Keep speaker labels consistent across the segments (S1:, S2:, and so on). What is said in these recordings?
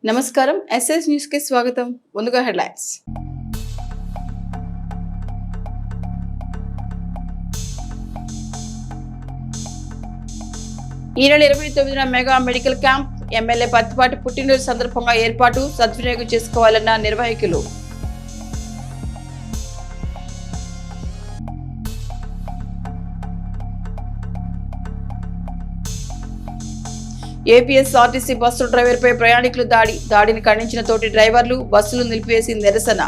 S1: నమస్కారం SS news కి స్వాగతం. ముందుగా హెడ్లైన్స్. ఈ నెల 29న mega medical camp, MLA Pattipati పుట్టినరోజు సందర్భంగా ఏర్పాటు, సద్వినియోగం చేసుకోవాలన్న నిర్వాహకులు. ఏపీఎస్ఆర్టీసీ బస్సు డ్రైవర్పై ప్రయాణికులు దాడిని ఖండించిన తోటి డ్రైవర్లు, బస్సులు నిలిపివేసి నిరసన.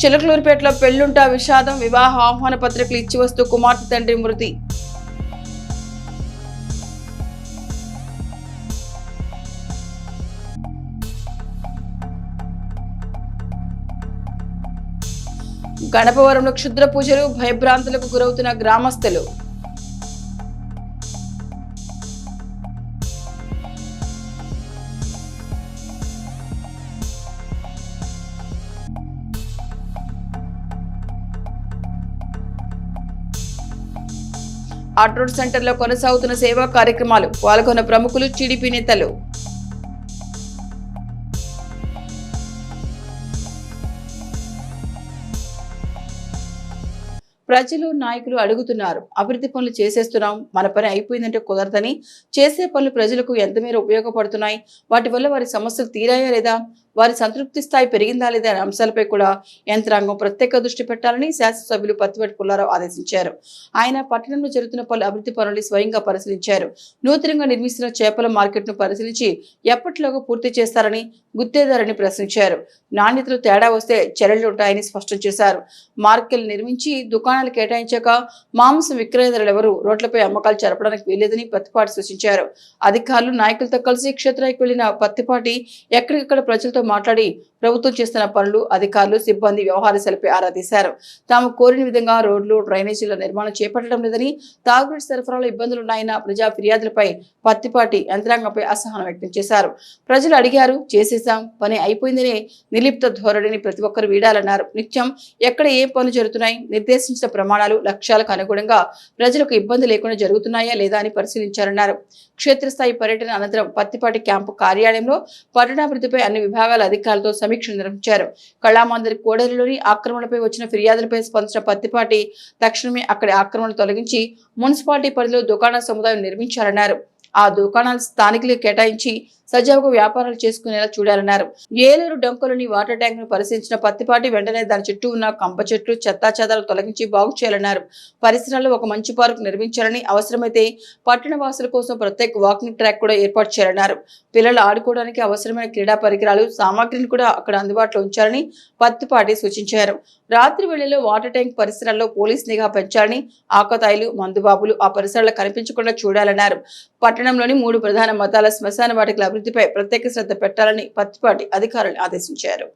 S1: చిలకలూరుపేటలో పెళ్లుంటా విషాదం, వివాహ ఆహ్వాన పత్రికలు ఇచ్చి వస్తూ కుమార్తె తండ్రి మృతి. గణపవరంలో క్షుద్ర పూజలు, భయభ్రాంతులకు గురవుతున్న గ్రామస్తులు. ఆర్ట్రోడ్ సెంటర్లో కొనసాగుతున్న సేవా కార్యక్రమాలు, పాల్గొన్న ప్రముఖులు, టీడీపీ నేతలు. ప్రజలు, నాయకులు అడుగుతున్నారు, అభివృద్ధి పనులు చేసేస్తున్నాం, మన పని అయిపోయిందంటే కుదరదని. చేసే పనులు ప్రజలకు ఎంతమేర ఉపయోగపడుతున్నాయి, వాటి వల్ల వారి సమస్యలు తీరాయా లేదా, వారి సంతృప్తి స్థాయి పెరిగిందా లేదా అనే అంశాలపై కూడా యంత్రాంగం ప్రత్యేక దృష్టి పెట్టాలని శాసనసభ్యులు పత్తిపాటి పుల్లారావు ఆదేశించారు. ఆయన పట్టణంలో జరుగుతున్న పలు అభివృద్ధి పనులు స్వయంగా పరిశీలించారు. నూతనంగా నిర్మిస్తున్న చేపల మార్కెట్ను పరిశీలించి ఎప్పటిలోగా పూర్తి చేస్తారని గుత్తేదారని ప్రశ్నించారు. నాణ్యతలో తేడా వస్తే చర్యలు ఉంటాయని స్పష్టం చేశారు. మార్కెట్లు నిర్మించి దుకాణాలు కేటాయించాక మాంసం విక్రయదారులు ఎవరు రోడ్లపై అమ్మకాలు జరపడానికి వీల్లేదని పత్తిపాటి సూచించారు. అధికారులు, నాయకులతో కలిసి క్షేత్రానికి వెళ్లిన పత్తిపాటి ఎక్కడికక్కడ ప్రజలతో మాట్లాడి ప్రభుత్వం చేస్తున్న పనులు, అధికారులు, సిబ్బంది వ్యవహారాలపై ఆరా తీశారు. తాము కోరిన విధంగా రోడ్లు, డ్రైనేజీల నిర్మాణం చేపట్టడం లేదని, తాగునీటి సరఫరాలో ఇబ్బందులున్నాయన్న ప్రజా ఫిర్యాదులపై పత్తిపాటి యంత్రాంగంపై అసహనం వ్యక్తం చేశారు. ప్రజలు అడిగారు, చేసేసాం, పని అయిపోయిందనే నిర్లిప్త ధోరణిని ప్రతి ఒక్కరు వీడాలన్నారు. నిత్యం ఎక్కడ ఏ పనులు జరుగుతున్నాయి, నిర్దేశించిన ప్రమాణాలు, లక్ష్యాలకు అనుగుణంగా ప్రజలకు ఇబ్బంది లేకుండా జరుగుతున్నాయా లేదా అని పరిశీలించారన్నారు. క్షేత్రస్థాయి పర్యటన అనంతరం పత్తిపాటి క్యాంపు కార్యాలయంలో పట్టణాభివృద్ధిపై అన్ని విభాగాల అధికారులతో సమీక్ష నిర్వహించారు. కళామందిర్ కోడలిలోని ఆక్రమణపై వచ్చిన ఫిర్యాదులపై స్పందించిన పత్తిపాటి తక్షణమే అక్కడి ఆక్రమణ తొలగించి మున్సిపాలిటీ పరిధిలో దుకాణ సముదాయం నిర్మించాలన్నారు. ఆ దుకాణాలు స్థానికులకు కేటాయించి సజావుగా వ్యాపారాలు చేసుకునేలా చూడాలన్నారు. ఏలూరు డొంకలోని వాటర్ ట్యాంక్ ను పరిశీలించిన పత్తిపాటి వెంటనే దాని చుట్టూ ఉన్న కంప చెట్లు, చెత్తా చెదాలు తొలగించి బాగు చేయాలన్నారు. పరిసరాల్లో ఒక మంచి పార్కు నిర్మించాలని, అవసరమైతే పట్టణ వాసుల కోసం ప్రత్యేక వాకింగ్ ట్రాక్ కూడా ఏర్పాటు చేయాలన్నారు. పిల్లలు ఆడుకోవడానికి అవసరమైన క్రీడా పరికరాలు, సామాగ్రిని కూడా అక్కడ అందుబాటులో ఉంచాలని పత్తిపాటి సూచించారు. రాత్రి వేళల్లో వాటర్ ట్యాంక్ పరిసరాల్లో పోలీస్ నిఘా పెంచాలని, ఆకతాయిలు, మందుబాబులు ఆ పరిసరాల్లో కనిపించకుండా చూడాలన్నారు. పట్టణంలోని 3 ప్రధాన మతాల శ్మశాన వాటికల అభివృద్ధిపై ప్రత్యేక శ్రద్ధ పెట్టాలని పత్తిపాటి అధికారులను ఆదేశించారు.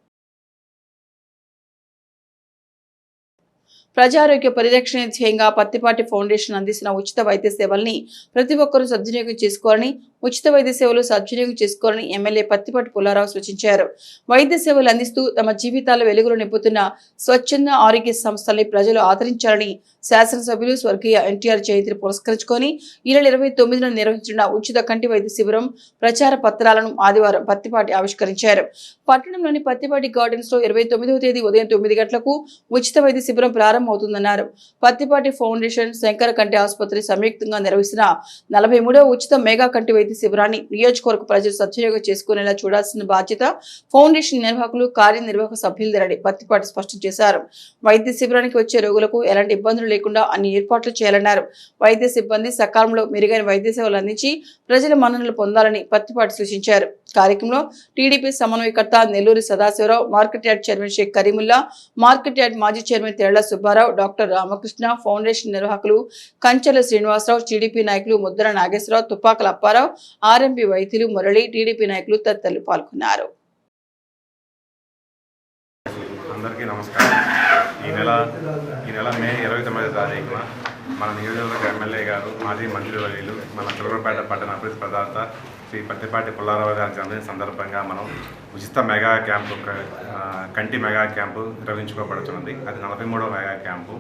S1: ప్రజారోగ్య పరిరక్షణ ధ్యేయంగా పత్తిపాటి ఫౌండేషన్ అందిస్తున్న ఉచిత వైద్య సేవల్ని ప్రతి ఒక్కరూ సద్వినియోగం చేసుకోవాలని, ఉచిత వైద్య సేవలు సద్వినియోగం చేసుకోవాలని ఎమ్మెల్యే పత్తిపాటి పుల్లారావు సూచించారు. వైద్య సేవలు అందిస్తూ తమ జీవితాల వెలుగులు నింపుతున్న స్వచ్ఛంద ఆరోగ్య సంస్థల్ని ప్రజలు ఆదరించాలని శాసనసభ్యులు స్వర్గీయ ఎన్టీఆర్ జయంతిని పురస్కరించుకొని ఈ నెల 29న నిర్వహించిన ఉచిత కంటి వైద్య శిబిరం ప్రచార పత్రాలను ఆదివారం పత్తిపాటి ఆవిష్కరించారు. పట్టణంలోని పత్తిపాటి గార్డెన్స్ లో 29వ తేదీ ఉదయం 9 గంటలకు ఉచిత వైద్య శిబిరం ప్రారంభమవుతుందన్నారు. పత్తిపాటి ఫౌండేషన్, శంకర కంటి ఆసుపత్రి సంయుక్తంగా నిర్వహిస్తున్న 43వ ఉచిత మెగా కంటి వైద్య శిబిరాన్ని నియోజకవర్గ ప్రజలు సద్వినియోగం చేసుకునేలా చూడాల్సిన బాధ్యత ఫౌండేషన్ నిర్వాహకులు, కార్యనిర్వాహక సభ్యులదేనని పత్తిపాటి స్పష్టం చేశారు. వైద్య శిబిరానికి వచ్చే రోగులకు ఎలాంటి ఇబ్బందులు లేకుండా అన్ని ఏర్పాట్లు చేయాలన్నారు. వైద్య సిబ్బంది సకాలంలో మెరుగైన వైద్య సేవలు అందించి ప్రజల మన్ననలు పొందాలని పత్తిపాటి సూచించారు. కార్యక్రమంలో టీడీపీ సమన్వయకర్త Nelluri Sadasivarao, market yard chairman Shaik Karimulla, market yard మాజీ chairman Tella Subbarao, doctor Ramakrishna, foundation నిర్వాహకులు కంచెల శ్రీనివాసరావు, టీడీపీ నాయకులు ముద్దర నాగేశ్వరరావు, తుపాకల అప్పారావు, ఆర్ఎంపీ వైద్యులు మురళి, టీడీపీ నాయకులు తదితరులు పాల్గొన్నారు.
S2: అందరికీ నమస్కారం. ఈ నెల మే 29వ తారీఖున మన నియోజకవర్గ ఎమ్మెల్యే గారు, మాజీ మంత్రివర్యులు, మన చిలకలూరుపేట పట్టణ అభివృద్ధి ప్రదాత శ్రీ పత్తిపాటి పుల్లారావు గారి జన్మదిన సందర్భంగా మనం ఉచిత మెగా క్యాంపు కంటి మెగా క్యాంపు నిర్వహించుకోబడుతున్నది. అది 43వ మెగా క్యాంపు.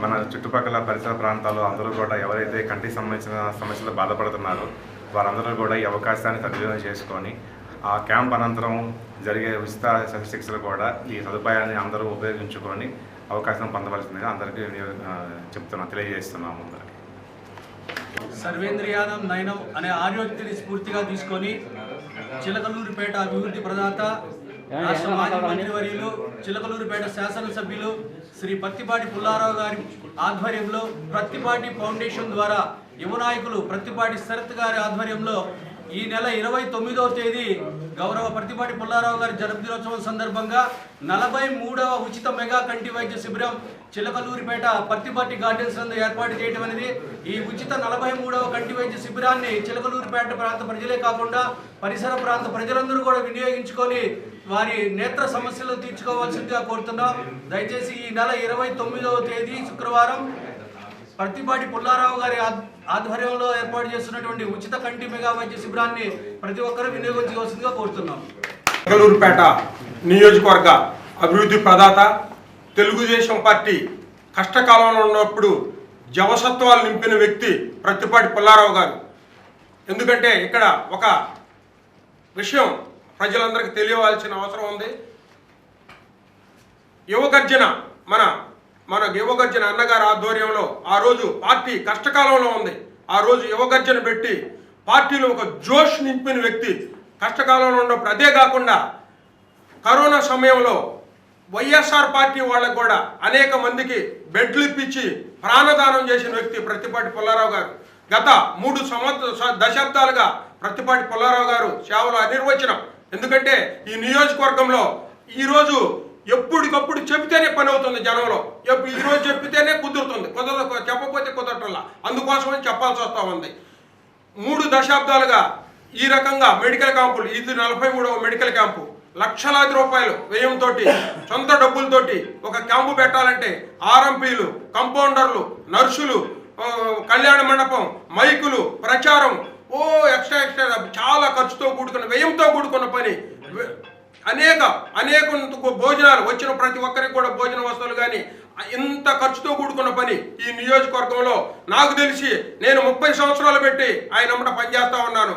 S2: మన చుట్టుపక్కల పరిసర ప్రాంతాల్లో అందరూ కూడా ఎవరైతే కంటికి సంబంధించిన సమస్యలు బాధపడుతున్నారో వారందరూ కూడా ఈ అవకాశాన్ని సద్వినియోగం చేసుకొని ఆ క్యాంప్ అనంతరం జరిగే ఉచిత శస్త్రచికిత్సలు కూడా ఈ సదుపాయాన్ని అందరూ ఉపయోగించుకొని అవకాశం పొందవలసిందిగా అందరికీ తెలియజేస్తున్నాము. అందరికీ
S3: సర్వేంద్రియానం నయనం అనే ఆర్యోక్తిని స్ఫూర్తిగా తీసుకొని చిలకలూరిపేట అభివృద్ధి ప్రదాత రాష్ట్ర మాజీ మంత్రివర్యులు చిలకలూరిపేట శాసనసభ్యులు శ్రీ పత్తిపాటి పుల్లారావు గారి ఆధ్వర్యంలో ప్రత్తిపాటి ఫౌండేషన్ ద్వారా యువ నాయకులు ప్రత్తిపాటి శరత్ గారి ఆధ్వర్యంలో ఈ నెల 29వ తేదీ గౌరవ ప్రత్తిపాటి పుల్లారావు గారి జన్మదినోత్సవం సందర్భంగా 43వ ఉచిత మెగా కంటి వైద్య శిబిరం చిలకలూరిపేట పత్తిపాటి గార్డెన్స్ నందు ఏర్పాటు చేయడం అనేది. ఈ ఉచిత 43వ కంటి వైద్య శిబిరాన్ని చిలకలూరిపేట ప్రాంత ప్రజలే కాకుండా పరిసర ప్రాంత ప్రజలందరూ కూడా వినియోగించుకొని వారి నేత్ర సమస్యలు తీర్చుకోవాల్సిందిగా కోరుతున్నాం. దయచేసి ఈ నెల 29వ తేదీ శుక్రవారం ప్రత్తిపాటి పుల్లారావు గారి ఆధ్వర్యంలో ఏర్పాటు చేస్తున్నటువంటి ఉచిత కంటి మెగా వైద్య శిబిరాన్ని ప్రతి ఒక్కరూ వినియోగించవలసిందిగా కోరుతున్నాం.
S4: చిలకలూరిపేట నియోజకవర్గ అభివృద్ధి ప్రదాత తెలుగుదేశం పార్టీ కష్టకాలంలో ఉన్నప్పుడు జవసత్వాలు నింపిన వ్యక్తి ప్రత్తిపాటి పుల్లారావు గారు. ఎందుకంటే ఇక్కడ ఒక విషయం ప్రజలందరికీ తెలియవలసిన అవసరం ఉంది. యువగర్జన మన యువగర్జన అన్నగారి ఆధ్వర్యంలో ఆ రోజు పార్టీ కష్టకాలంలో ఉంది. ఆ రోజు యువగర్జన పెట్టి పార్టీలో ఒక జోష్ నింపిన వ్యక్తి కష్టకాలంలో ఉన్నప్పుడు. అదే కాకుండా కరోనా సమయంలో వైఎస్ఆర్ పార్టీ వాళ్ళకు కూడా అనేక మందికి బెడ్లు ఇప్పించి ప్రాణదానం చేసిన వ్యక్తి ప్రత్తిపాటి పుల్లారావు గారు. గత 3 దశాబ్దాలుగా ప్రత్తిపాటి పుల్లారావు గారు సేవలు అనిర్వచనం. ఎందుకంటే ఈ నియోజకవర్గంలో ఈరోజు ఎప్పటికప్పుడు చెబితేనే పని అవుతుంది. జనంలో ఈరోజు చెప్పితేనే కుదురుతుంది, చెప్పకపోతే కుదరటల్లా. అందుకోసమని చెప్పాల్సి వస్తూ ఉంది. 3 దశాబ్దాలుగా ఈ రకంగా మెడికల్ క్యాంపులు, ఇది 43వ మెడికల్ క్యాంపు, లక్షలాది రూపాయలు వ్యయంతో సొంత డబ్బులతోటి ఒక క్యాంపు పెట్టాలంటే ఆర్ఎంపీలు, కంపౌండర్లు, నర్సులు, కళ్యాణ మండపం, మైకులు, ప్రచారం, ఎక్స్ట్రా చాలా ఖర్చుతో కూడుకున్న వ్యయంతో కూడుకున్న పని. అనేక భోజనాలు వచ్చిన ప్రతి ఒక్కరికి కూడా భోజన వస్తువులు కానీ ఇంత ఖర్చుతో కూడుకున్న పని ఈ నియోజకవర్గంలో నాకు తెలిసి నేను 30 సంవత్సరాలు పెట్టి ఆయన అమ్మట పనిచేస్తా ఉన్నాను.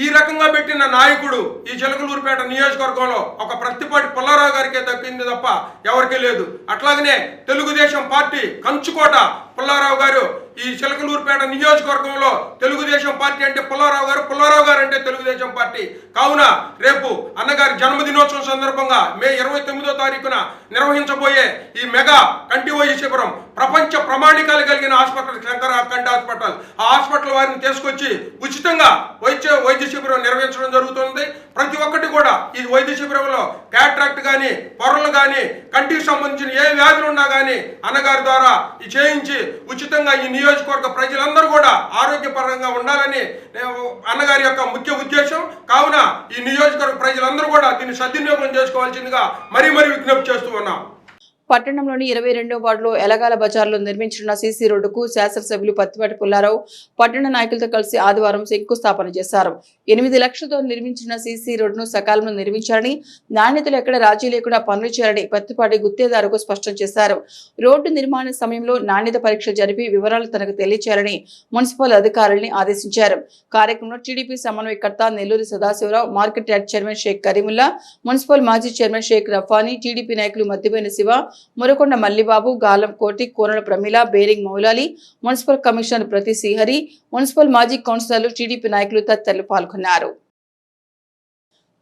S4: ఈ రకంగా పెట్టిన నాయకుడు ఈ చిలకలూరిపేట నియోజకవర్గంలో ఒక ప్రత్తిపాటి పుల్లారావు గారికే దక్కింది తప్ప ఎవరికీ లేదు. అట్లాగనే తెలుగుదేశం పార్టీ కంచుకోట పుల్లారావు గారు ఈ చిలకలూరిపేట నియోజకవర్గంలో తెలుగుదేశం పార్టీ అంటే పుల్లారావు గారు అంటే తెలుగుదేశం పార్టీ. కావున రేపు అన్నగారి జన్మదినోత్సవం సందర్భంగా మే 29వ తారీఖున నిర్వహించబోయే ఈ మెగా కంటి వైద్య శిబిరం ప్రపంచ ప్రమాణికాలు కలిగిన హాస్పిటల్ శంకర కంటి హాస్పిటల్. ఆ హాస్పిటల్ వారిని తీసుకొచ్చి ఉచితంగా వైద్య శిబిరం నిర్వహించడం జరుగుతుంది. ప్రతి ఒక్కటి కూడా ఈ వైద్య శిబిరంలో క్యాట్రాక్ట్ కానీ, పొరలు కానీ, కంటికి సంబంధించిన ఏ వ్యాధులు ఉన్నా కానీ అన్నగారి ద్వారా ఈ చేయించి ఉచితంగా ఈ నియోజకవర్గ ప్రజలందరూ కూడా ఆరోగ్యపరంగా ఉండాలని అన్నగారి యొక్క ముఖ్య ఉద్దేశం. కావున ఈ నియోజకవర్గ ప్రజలందరూ కూడా దీన్ని సద్వినియోగం చేసుకోవాల్సిందిగా మరీ విజ్ఞప్తి చేస్తూ ఉన్నాం.
S1: పట్టణంలోని 22వ వార్డులో ఎలగాల బజార్లో నిర్మించిన సీసీ రోడ్డుకు శాసనసభ్యులు పత్తిపాటి పుల్లారావు పట్టణ నాయకులతో కలిసి ఆదివారం శంకుస్థాపన చేశారు. 8 లక్షలతో నిర్మించిన సీసీ రోడ్డును సకాలంలో నిర్మించారని, నాణ్యతలు ఎక్కడ రాజీ లేకుండా పనులు చేయాలని పత్తిపాటి గుత్తేదారుకు స్పష్టం చేశారు. రోడ్డు నిర్మాణ సమయంలో నాణ్యత పరీక్ష జరిపి వివరాలు తనకు తెలియచేయాలని మున్సిపల్ అధికారుల్ని ఆదేశించారు. కార్యక్రమంలో టీడీపీ సమన్వయకర్త Nelluri Sadasivarao, market yard chairman Shaik Karimulla, municipal మాజీ చైర్మన్ షేక్ రఫానీ, టీడీపీ నాయకులు మద్దిపోయిన శివ, మురకొండ మల్లిబాబు, గాలం కోటి, కోనల ప్రమీల, బేరింగ్ మౌలాలి, మున్సిపల్ కమిషనర్ ప్రతి శ్రీహరి, మున్సిపల్ మాజీ కౌన్సిలర్లు, టీడీపీ నాయకులు తదితరులు పాల్గొన్నారు.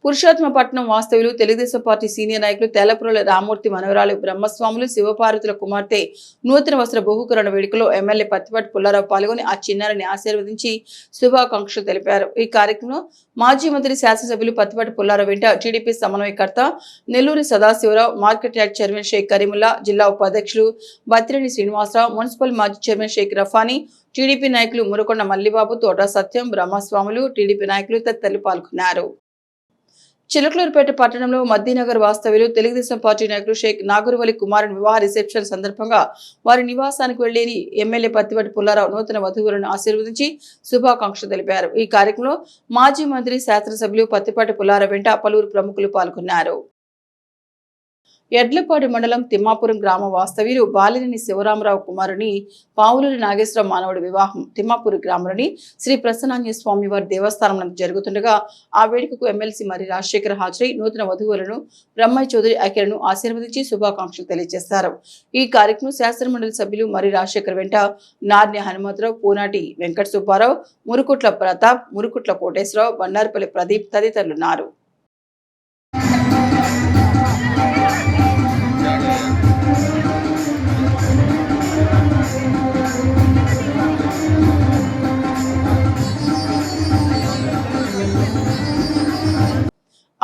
S1: పురుషోత్తమపట్నం వాస్తవ్యులు తెలుగుదేశం పార్టీ సీనియర్ నాయకులు తెల్లపురల రామూర్తి మనవరాలు బ్రహ్మస్వాములు శివపార్వతుల కుమార్తె నూతన వస్త్ర బహుకరణ వేడుకలో ఎమ్మెల్యే పత్తిపాటి పుల్లారావు పాల్గొని ఆ చిన్నారిని ఆశీర్వదించి శుభాకాంక్షలు తెలిపారు. ఈ కార్యక్రమంలో మాజీ మంత్రి శాసనసభ్యులు పత్తిపాటి పుల్లారావు వెంట టీడీపీ సమన్వయకర్త Nelluri Sadasivarao, market yard chairman Shaik Karimulla, జిల్లా ఉపాధ్యక్షులు బత్తిరెడ్డి శ్రీనివాసరావు, మున్సిపల్ మాజీ చైర్మన్ షేక్ రఫానీ, టీడీపీ నాయకులు మురకొండ మల్లిబాబు, తోట సత్యం, బ్రహ్మస్వాములు, టీడీపీ నాయకులు తదితరులు పాల్గొన్నారు. చిలకలూరుపేట పట్టణంలో మద్దీనగర్ వాస్తవ్యులు తెలుగుదేశం పార్టీ నాయకులు షేక్ నాగూరువలి కుమారుని వివాహ రిసెప్షన్ సందర్భంగా వారి నివాసానికి వెళ్లి ఎమ్మెల్యే పత్తిపాటి పుల్లారావు నూతన వధువులను ఆశీర్వదించి శుభాకాంక్షలు తెలిపారు. ఈ కార్యక్రమంలో మాజీ మంత్రి శాసనసభ్యులు పత్తిపాటి పుల్లారావు వెంట పలువురు ప్రముఖులు పాల్గొన్నారు. ఎడ్లపాడు మండలం తిమ్మాపురం గ్రామ వాస్తవ్యులు బాలినేని శివరామరావు కుమారుని పావులూరి నాగేశ్వరరావు మానవుడి వివాహం తిమ్మాపూర్ గ్రామంలోని శ్రీ ప్రసన్నాంజనేయ స్వామి వారి దేవస్థానం నందు జరుగుతుండగా ఆ వేడుకకు ఎమ్మెల్సీ మరి రాజశేఖర్ హాజరై నూతన వధువులను బ్రహ్మయ్య చౌదరి అఖిలను ఆశీర్వదించి శుభాకాంక్షలు తెలియజేశారు. ఈ కార్యక్రమం శాసనమండలి సభ్యులు మరి రాజశేఖర్ వెంట నార్య హనుమంతరావు, పూనాటి వెంకట సుబ్బారావు, మురుకుట్ల ప్రతాప్, మురుకుట్ల కోటేశ్వరరావు, బండారుపల్లి ప్రదీప్ తదితరులున్నారు.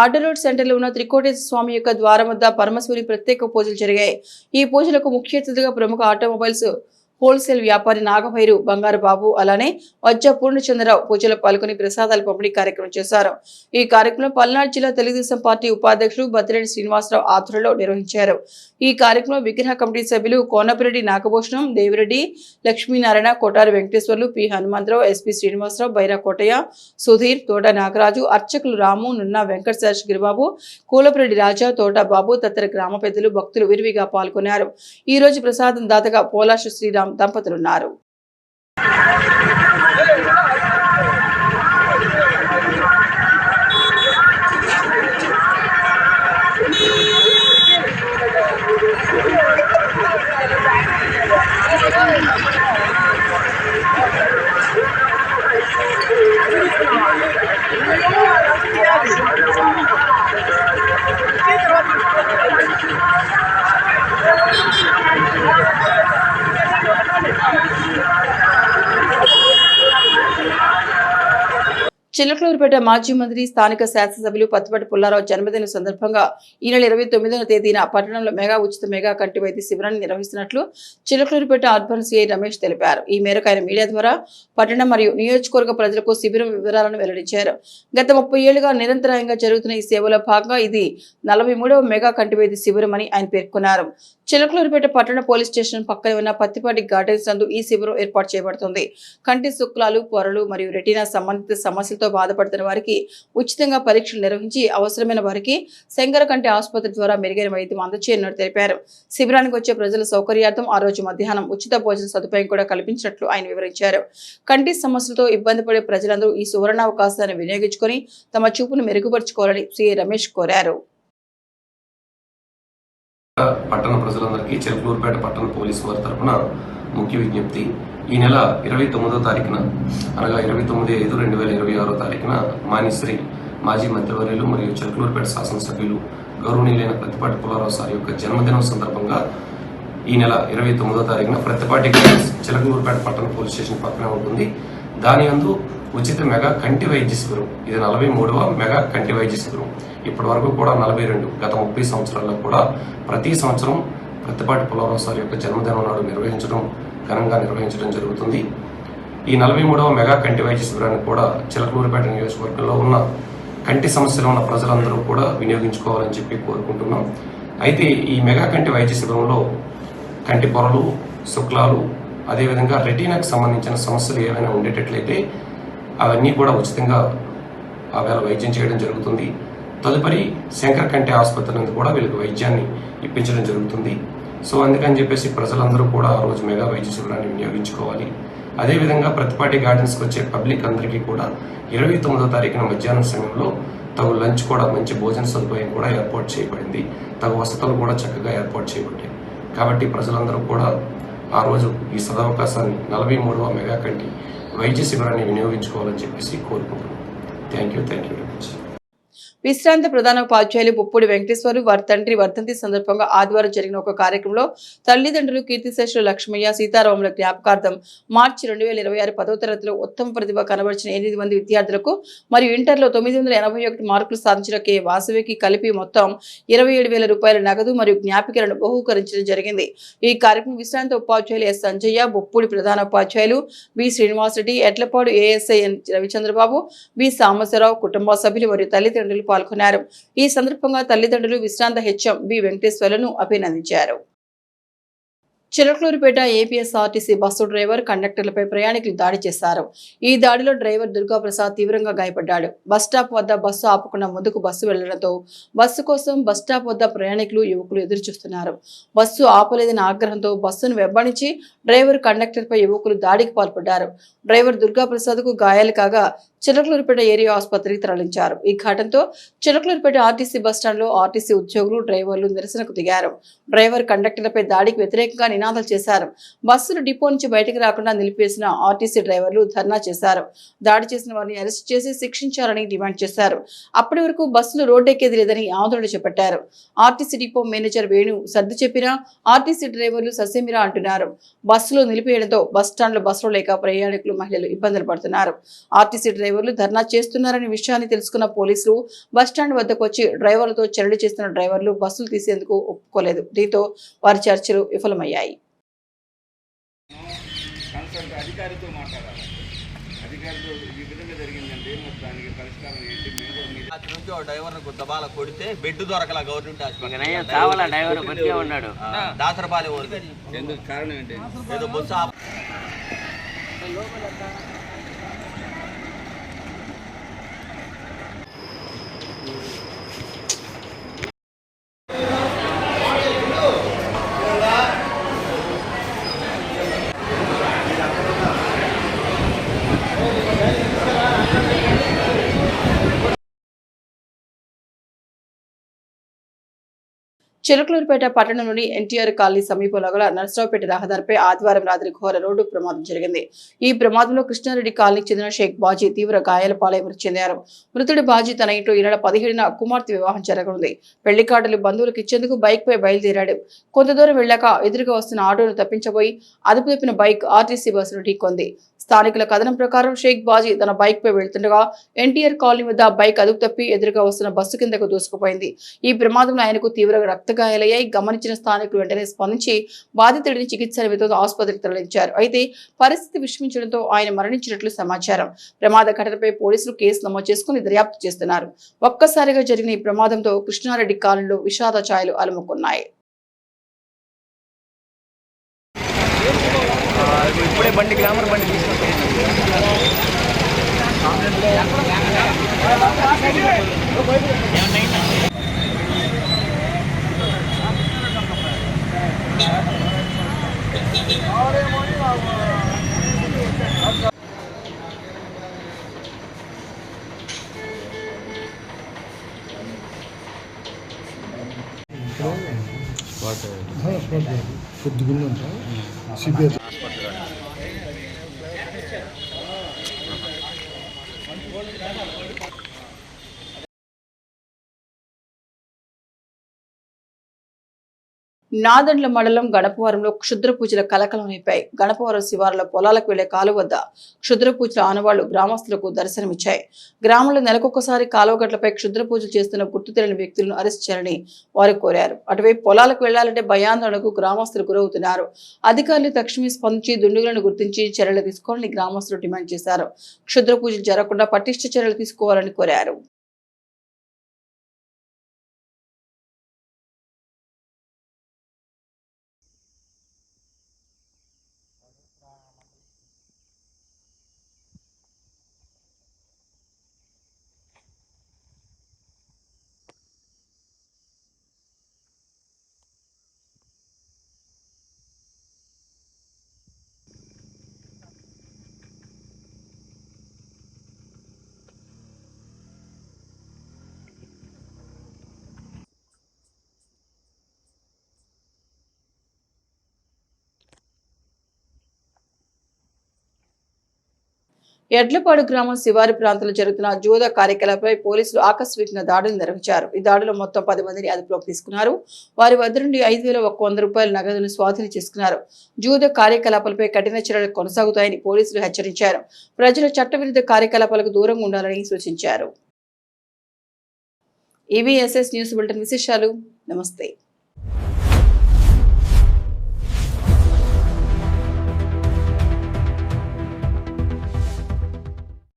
S1: అడ్డరోడ్ సెంటర్లో ఉన్న త్రికోటేశ్వర స్వామి యొక్క ద్వారం వద్ద పరమశివుని ప్రత్యేక పూజలు జరిగాయి. ఈ పూజలకు ముఖ్య అతిథిగా ప్రముఖ ఆటోమొబైల్స్ హోల్సేల్ వ్యాపారి నాగభైరు బంగారు బాబు అలానే వజ్జ పూర్ణచంద్రరావు పూజలో పాల్గొని ప్రసాదాలు పంపిణీ కార్యక్రమం చేశారు. ఈ కార్యక్రమం పల్నాడు జిల్లా తెలుగుదేశం పార్టీ ఉపాధ్యక్షులు బత్తిరెడ్డి శ్రీనివాసరావు ఆధ్వర్యంలో నిర్వహించారు. ఈ కార్యక్రమంలో విగ్రహ కమిటీ సభ్యులు కోనపిరెడ్డి నాగభూషణం, దేవిరెడ్డి, లక్ష్మీనారాయణ, కోటారి వెంకటేశ్వర్లు, పి హనుమంతరావు, ఎస్పీ శ్రీనివాసరావు, బైరా కోటయ్య, సుధీర్, తోట నాగరాజు, అర్చకులు రాము, నున్నా వెంకట శేషగిరిబాబు, కూలపిరెడ్డి రాజా, తోట బాబు తదితర గ్రామ పెద్దలు, భక్తులు విరివిగా పాల్గొన్నారు. ఈ రోజు ప్రసాదం దాతగా పోలాష శ్రీరామ్ దంపతులున్నారు. చిలకలూరుపేట మాజీ మంత్రి స్థానిక శాసనసభ్యులు పత్తిపాటి పుల్లారావు జన్మదిన సందర్భంగా ఈ నెల 29వ తేదీన పట్టణంలో ఉచిత మెగా కంటి వైద్య శిబిరాన్ని నిర్వహిస్తున్నట్లు చిలకలూరుపేట అర్బన్ సిఐ రమేష్ తెలిపారు. ఈ మేరకు ఆయన మీడియా ద్వారా పట్టణం మరియు నియోజకవర్గ ప్రజలకు శిబిరం వివరాలను వెల్లడించారు. గత 30 ఏళ్లుగా నిరంతరాయంగా జరుగుతున్న ఈ సేవలో భాగంగా ఇది 43వ మెగా కంటి వైద్య శిబిరం అని ఆయన పేర్కొన్నారు. చిలకలూరుపేట పట్టణ పోలీస్ స్టేషన్ పక్కనే ఉన్న పత్తిపాటి గార్డెన్స్ నందు ఈ శిబిరం ఏర్పాటు చేయబడుతుంది. కంటి శుక్లాలు, పొరలు మరియు రెటీనా సంబంధిత సమస్యలతో బాధపడుతున్న వారికి ఉచితంగా పరీక్షలు నిర్వహించి అవసరమైన వారికి శంకర కంటి ఆసుపత్రి ద్వారా మెరుగైన వైద్యం అందజేయనున్నట్టు తెలిపారు. శిబిరానికి వచ్చే ప్రజల సౌకర్యార్థం ఆ రోజు మధ్యాహ్నం ఉచిత భోజన సదుపాయం కూడా కల్పించినట్లు ఆయన వివరించారు. కంటి సమస్యలతో ఇబ్బంది పడే ప్రజలందరూ ఈ సువర్ణావకాశాన్ని వినియోగించుకొని తమ చూపును మెరుగుపరుచుకోవాలని సిఐ రమేష్ కోరారు.
S5: పట్టణ ప్రజలందరికీ చిలకలూరుపేట పట్టణ పోలీసు వారి తరఫున ముఖ్య విజ్ఞప్తి. ఈ నెల 29వ తారీఖున అనగా 29/5/2026 తారీఖున మాన్యశ్రీ మాజీ మంత్రివర్యులు మరియు చిలకలూరుపేట శాసనసభ్యులు గౌరవనీయులైన పత్తిపాటి పుల్లారావు సార్ యొక్క జన్మదినం సందర్భంగా ఈ నెల 29వ తారీఖున ప్రత్తిపాటి చిలకలూరుపేట పట్టణ పోలీస్ స్టేషన్ పక్కనే ఉంటుంది. దాని యందు ఉచిత మెగా కంటి వైద్య శిబిరం. ఇది 43వ మెగా కంటి వైద్య శిబిరం. ఇప్పటి వరకు కూడా 42 గత 30 సంవత్సరాల్లో కూడా ప్రతి సంవత్సరం ప్రత్తిపాటి పుల్లారావు సార్ యొక్క జన్మదినం నాడు ఘనంగా నిర్వహించడం జరుగుతుంది. ఈ 43వ మెగా కంటి వైద్య శిబిరాన్ని కూడా చిలకలూరుపేట నియోజకవర్గంలో ఉన్న కంటి సమస్యలు ఉన్న ప్రజలందరూ కూడా వినియోగించుకోవాలని చెప్పి కోరుకుంటున్నాం. అయితే ఈ మెగా కంటి వైద్య శిబిరంలో కంటి పొరలు, శుక్లాలు, అదేవిధంగా రెటీనాకు సంబంధించిన సమస్యలు ఏవైనా ఉండేటట్లయితే అవన్నీ కూడా ఉచితంగా ఆవేళ వైద్యం చేయడం జరుగుతుంది. తదుపరి శంకర్ కంటి ఆసుపత్రి నుండి కూడా వీళ్ళకి వైద్యాన్ని ఇప్పించడం జరుగుతుంది. సో అందుకని చెప్పేసి ప్రజలందరూ కూడా ఆ రోజు మెగా వైద్య శిబిరాన్ని వినియోగించుకోవాలి. అదేవిధంగా ప్రత్తిపాటి గార్డెన్స్కి వచ్చే పబ్లిక్ అందరికీ కూడా 29వ తారీఖున మధ్యాహ్నం సమయంలో తగు లంచ్ కూడా, మంచి భోజన సదుపాయం కూడా ఏర్పాటు చేయబడింది. తగు వసతులు కూడా చక్కగా ఏర్పాటు చేయబడ్డాయి. కాబట్టి ప్రజలందరూ కూడా ఆ రోజు ఈ సదవకాశాన్ని 43వ మెగా కంటి వైద్య శిబిరాన్ని వినియోగించుకోవాలని చెప్పేసి కోరుకుంటున్నాం. Thank you very much.
S1: విశ్రాంత ప్రధాన ఉపాధ్యాయులు పుప్పూడి వెంకటేశ్వరు వారి తండ్రి వర్ధంతి సందర్భంగా ఆదివారం జరిగిన ఒక కార్యక్రమంలో తల్లిదండ్రులు కీర్తిశేషులు లక్ష్మయ్య, సీతారాముల జ్ఞాపకార్థం మార్చి 2026 10వ తరగతిలో ఉత్తమ ప్రతిభ కనబరిచిన 8 మంది విద్యార్థులకు మరియు ఇంటర్లో 981 మార్కులు సాధించిన కె వాసవికి కలిపి మొత్తం 27,000 రూపాయల నగదు మరియు జ్ఞాపికలను బహూకరించడం జరిగింది. ఈ కార్యక్రమం విశ్రాంత ఉపాధ్యాయులు ఎస్ సంజయ్య, బొప్పూడి ప్రధాన ఉపాధ్యాయులు బి శ్రీనివాసరెడ్డి, ఎడ్లపాడు ఏఎస్ఐ ఎన్ రవిచంద్రబాబు, బి సాంబశివరావు, కుటుంబ సభ్యులు మరియు తల్లిదండ్రులు పాల్గొన్నారు. ఈ సందర్భంగా తల్లిదండ్రులు విశ్రాంత హెచ్ఎం బి వెంకటేశ్వర్లను అభినందించారు. చిలకలూరుపేట ఏపీఎస్ఆర్టీసీ బస్సు డ్రైవర్ కండక్టర్లపై ప్రయాణికులు దాడి చేశారు. ఈ దాడిలో డ్రైవర్ దుర్గాప్రసాద్ తీవ్రంగా గాయపడ్డాడు. బస్టాప్ వద్ద బస్సు ఆపకుండా ముందుకు బస్సు వెళ్లడంతో బస్సు కోసం బస్టాప్ వద్ద ప్రయాణికులు యువకులు ఎదురుచూస్తున్నారు. బస్సు ఆపలేదన్న ఆగ్రహంతో బస్సును వెంబడించి డ్రైవర్ కండక్టర్పై యువకులు దాడికి పాల్పడ్డారు. డ్రైవర్ దుర్గాప్రసాద్ కు గాయాలు కాగా చిలకలూరుపేట ఏరియా ఆసుపత్రికి తరలించారు. ఈ ఘటనతో చిలకలూరుపేట ఆర్టీసీ బస్టాండ్లో ఆర్టీసీ ఉద్యోగులు డ్రైవర్లు నిరసనకు దిగారు. డ్రైవర్ కండక్టర్లపై దాడికి వ్యతిరేకంగా నినాదాలు చేశారు. బస్సులు డిపో నుంచి బయటకు రాకుండా నిలిపివేసిన ఆర్టీసీ డ్రైవర్లు ధర్నా చేశారు. దాడి చేసిన వారిని అరెస్ట్ చేసి శిక్షించాలని డిమాండ్ చేశారు. అప్పటి వరకు బస్సులు రోడ్డెక్కేది లేదని ఆందోళన చేపట్టారు. ఆర్టీసీ డిపో మేనేజర్ వేణు సర్ది చెప్పినా ఆర్టీసీ డ్రైవర్లు ససేమిరా అంటున్నారు. బస్సులు నిలిపివేయడంతో బస్టాండ్లో బస్సులు లేక ప్రయాణికులు మహిళలు ఇబ్బందులు పడుతున్నారు. ఆర్టీసీ డ్రైవర్లు ధర్నా చేస్తున్నారనే విషయాన్ని తెలుసుకున్న పోలీసులు బస్టాండ్ వద్దకు వచ్చి డ్రైవర్లతో చర్యలు చేస్తున్న డ్రైవర్లు బస్సులు తీసేందుకు ఒప్పుకోలేదు. దీంతో వారి చర్చలు విఫలమయ్యాయి.
S6: డ్రైవర్ గుద్దబాల కొడితే బెడ్ దొరకల గవర్నమెంట్ దాసరపాలి ఎందుకు కారణం ఏంటి ఏదో బస్సు
S1: చిలకలూరుపేట పట్టణంలోని ఎన్టీఆర్ కాలనీ సమీపంలో గల నర్సరావుపేట రహదారిపై ఆదివారం రాత్రి ఘోర రోడ్డు ప్రమాదం జరిగింది. ఈ ప్రమాదంలో కృష్ణారెడ్డి కాలనీకి చెందిన షేక్ బాజీ తీవ్ర గాయాల పాలై మృతి చెందారు. మృతుడి బాజీ తన ఇంట్లో ఈ నెల 17న కుమార్తె వివాహం జరగనుంది. పెళ్లి కార్డులు బంధువులకు ఇచ్చేందుకు బైక్ పై బయలుదేరాడు. కొంత దూరం వెళ్లాక ఎదురుగా వస్తున్న ఆటోను తప్పించబోయి అదుపు తప్పిన బైక్ ఆర్టీసీ బస్సును ఢీకొంది. స్థానికుల కథనం ప్రకారం షేక్ బాజీ తన బైక్ పై వెళ్తుండగా ఎన్టీఆర్ కాలనీ వద్ద బైక్ అదుపు తప్పి ఎదురుగా వస్తున్న బస్సు కిందకు దూసుకుపోయింది. ఈ ప్రమాదంలో ఆయనకు తీవ్ర రక్తగాయాలయ్యాయి. గమనించిన స్థానికులు వెంటనే స్పందించి బాధితుడిని చికిత్స నిమిత్తం ఆసుపత్రికి తరలించారు. అయితే పరిస్థితి విషమించడంతో ఆయన మరణించినట్లు సమాచారం. ప్రమాద ఘటనపై పోలీసులు కేసు నమోదు చేసుకుని దర్యాప్తు చేస్తున్నారు. ఒక్కసారిగా జరిగిన ఈ ప్రమాదంతో కృష్ణారెడ్డి కాలనీలో విషాద ఛాయలు అలుముకున్నాయి.
S6: ఇప్పుడే బండి గ్లామర్ బండి
S1: నాదండ్ల మండలం గణపవరంలో క్షుద్ర పూజల కలకలం రేపాయి. గణపవరం శివారుల పొలాలకు వెళ్లే కాలువ వద్ద క్షుద్ర పూజల ఆనవాళ్లు గ్రామస్తులకు దర్శనమిచ్చాయి. గ్రామంలో నెలకొకసారి కాలువగట్లపై క్షుద్ర పూజలు చేస్తున్న గుర్తు తెలియని వ్యక్తులను అరెస్ట్ చేయాలని వారు కోరారు. అటువైపు పొలాలకు వెళ్లాలంటే భయాందోళనకు గ్రామస్తులు గురవుతున్నారు. అధికారులు తక్షణమే స్పందించి దుండుగులను గుర్తించి చర్యలు తీసుకోవాలని గ్రామస్తులు డిమాండ్ చేశారు. క్షుద్ర పూజలు జరగకుండా పటిష్ట చర్యలు తీసుకోవాలని కోరారు. ఎడ్లపాడు గ్రామం శివారి ప్రాంతంలో జరుగుతున్న జూద కార్యకలాపంపై పోలీసులు ఆకస్మికంగా దాడులు నిర్వహించారు. ఈ దాడిలో మొత్తం 10 మందిని అదుపులోకి తీసుకున్నారు. వారి వద్ద నుండి 5,100 రూపాయల నగదును స్వాధీనం చేసుకున్నారు. జూద కార్యకలాపాలపై కఠిన చర్యలు కొనసాగుతాయని పోలీసులు హెచ్చరించారు. ప్రజలు చట్టవిరుద్ధ కార్యకలాపాలకు దూరంగా ఉండాలని సూచించారు. EVSS న్యూస్ బులెటిన్ విశేషాలు. నమస్తే.